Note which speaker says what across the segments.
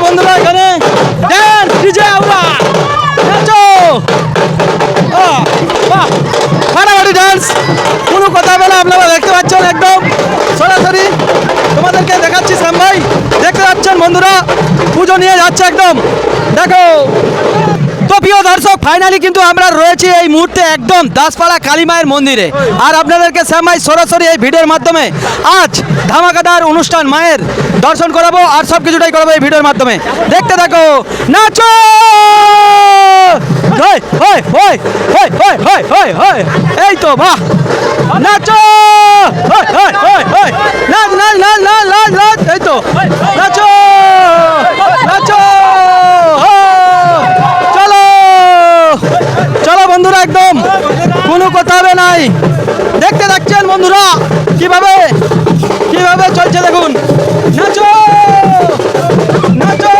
Speaker 1: বন্ধুরা এখানে dance DJ আউরা নাচো বাহ ফাটাফাটি ড্যান্স কোনো কথা বলে আপনারা দেখতে পাচ্ছেন একদম সরাসরি তোমাদেরকে দেখাচ্ছি শ্যাম ভাই দেখতে পাচ্ছেন বন্ধুরা পুজো নিয়ে যাচ্ছে একদম দেখো। তো প্রিয় দর্শক ফাইনালি কিন্তু আমরা রয়েছি এই মুহূর্তে একদম দাসপাড়া কালী মায়ের মন্দিরে আর আপনাদেরকে শ্যাম ভাই সরাসরি এই ভিডিওর মাধ্যমে আজ ধামাকাদার অনুষ্ঠান মায়ের দর্শন করাবো আর সব কিছুটাই করাবো এই ভিডিওর মাধ্যমে দেখতে থাকো নাচো এই তো বাহ নাচো নাচ নাচ নাচ নাচ নাচ নাচ এই তো নাচো নাচো চলো চলো বন্ধুরা একদম কোনো কথা হবে নাই দেখতে থাকছেন বন্ধুরা কিভাবে কিভাবে চলছে দেখুন নাচো নাচো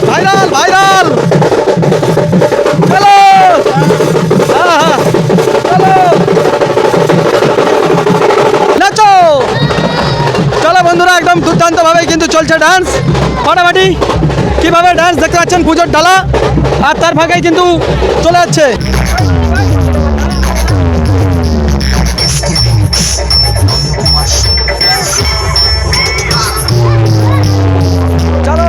Speaker 1: ভাইরাল ভাইরাল চলো চলো নাচো চলো বন্ধুরা একদম দুর্দান্তভাবে কিন্তু চলছে ডান্স ফাটাফাটি কিভাবে ডান্স দেখতে পাচ্ছেন পুজোর ডালা আর তার ভাগেই কিন্তু চলে যাচ্ছে চলো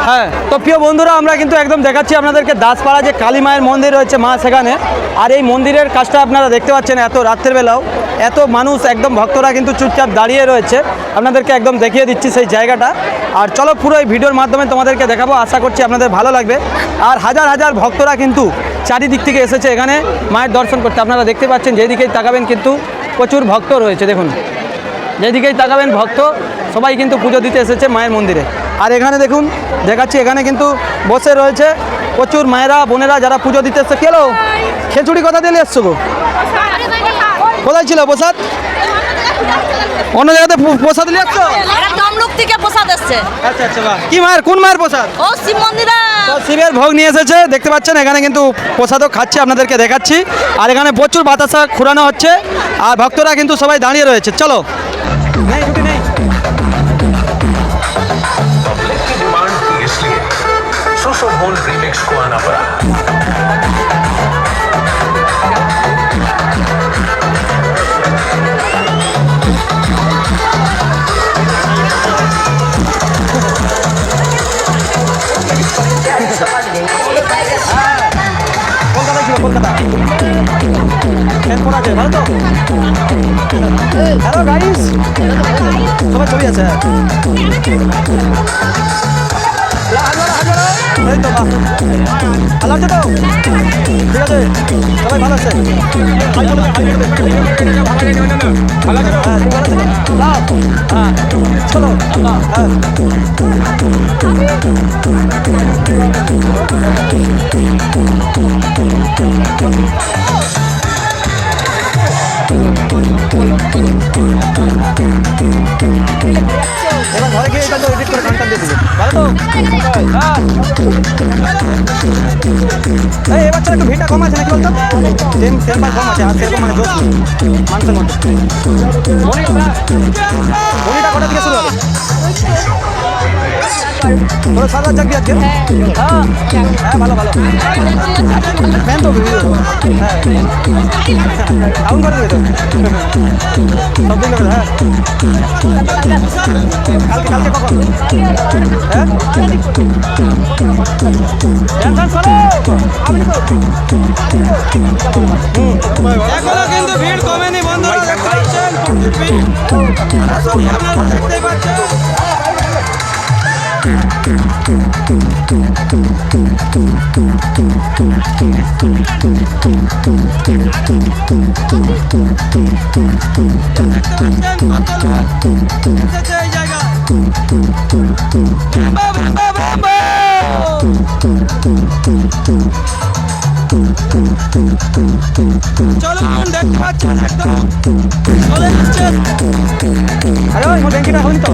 Speaker 1: হ্যাঁ তো প্রিয় বন্ধুরা আমরা কিন্তু একদম দেখাচ্ছি আপনাদেরকে দাসপাড়া যে কালী মায়ের মন্দির রয়েছে মা সেখানে আর এই মন্দিরের কাজটা আপনারা দেখতে পাচ্ছেন এত রাত্রের বেলাও এত মানুষ একদম ভক্তরা কিন্তু চুপচাপ দাঁড়িয়ে রয়েছে আপনাদেরকে একদম দেখিয়ে দিচ্ছি সেই জায়গাটা আর চলো পুরো এই ভিডিওর মাধ্যমে তোমাদেরকে দেখাবো আশা করছি আপনাদের ভালো লাগবে আর হাজার হাজার ভক্তরা কিন্তু চারিদিক থেকে এসেছে এখানে মায়ের দর্শন করতে আপনারা দেখতে পাচ্ছেন যেদিকেই তাকাবেন কিন্তু প্রচুর ভক্ত রয়েছে দেখুন যেদিকেই তাকাবেন ভক্ত সবাই কিন্তু পুজো দিতে এসেছে মায়ের মন্দিরে আর এখানে দেখুন দেখাচ্ছি এখানে কিন্তু বসে রয়েছে প্রচুর মায়েরা বোনেরা যারা পুজো দিতে এসছে কেলো খিচুড়ি কথা দিয়ে এসছো গো কোথায় ছিল প্রসাদ অন্য জায়গাতে প্রসাদ নিয়ে আসছো
Speaker 2: থেকে প্রসাদ এসছে
Speaker 1: আচ্ছা আচ্ছা বাহ কি মায়ের কোন মায়ের প্রসাদ
Speaker 2: ও শিব মন্দিরে
Speaker 1: তো শিবের ভোগ নিয়ে এসেছে দেখতে পাচ্ছেন এখানে কিন্তু প্রসাদও খাচ্ছে আপনাদেরকে দেখাচ্ছি আর এখানে প্রচুর বাতাসা ঘুরানো হচ্ছে আর ভক্তরা কিন্তু সবাই দাঁড়িয়ে রয়েছে চলো নেই রুটি নেই
Speaker 3: सुशोभन रिमिक्स को आना पड़ा
Speaker 1: কলকাতা এরপর আছে ভালো তো হ্যালো গাইস সবাই ছবি আছে এই তো ভালো আছে তো ঠিক আছে সবাই ভালো আছে চলো এবার ঘরে গিয়ে এটা তো এডিট করে গানটা দিয়ে দিবে ভালো তো এই এবার একটু ভিড়টা কম আছে নাকি বলতো তেল কম আছে আর সেরকম মানে দোষ মানুষের মধ্যে বনিটা কটা থেকে শুরু হবে তোর সাদা চাকরি আছে হ্যাঁ ভালো ভালো ফ্যান তো হ্যাঁ আউন করে দেবে তো সব দিন হ্যাঁ কালকে কালকে কখন হ্যাঁ এখনো কিন্তু ভিড় কমেনি বন্ধুরা দেখতে পাচ্ছেন আপনারা দেখতেই পাচ্ছেন চলুন দেখতে পাচ্ছেন একদম চলে যাচ্ছে। আরে ওই ব্যাংকিটা হন তো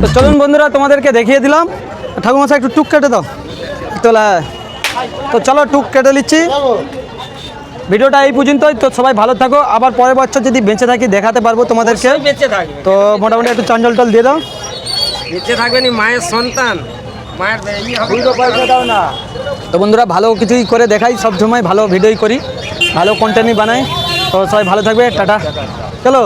Speaker 1: তো চলুন বন্ধুরা তোমাদেরকে দেখিয়ে দিলাম। ঠাকুরমশাই একটু টুক কেটে দাও তোলা। তো চলো টুক কেটে নিচ্ছি। ভিডিওটা এই পর্যন্তই। তো সবাই ভালো থাকো, আবার পরের বছর যদি বেঁচে থাকি দেখাতে পারবো তোমাদেরকে।
Speaker 4: বেঁচে থাকবে,
Speaker 1: তো মোটামুটি একটু চাঞ্জল টল দিয়ে দাও।
Speaker 4: বেঁচে থাকবে নি মায়ের সন্তান, মায়ের
Speaker 1: দাও না। তো বন্ধুরা ভালো কিছুই করে দেখাই, সব সময় ভালো ভিডিওই করি, ভালো কন্টেন্টই বানাই। তো সবাই ভালো থাকবে, টাটা। চলো।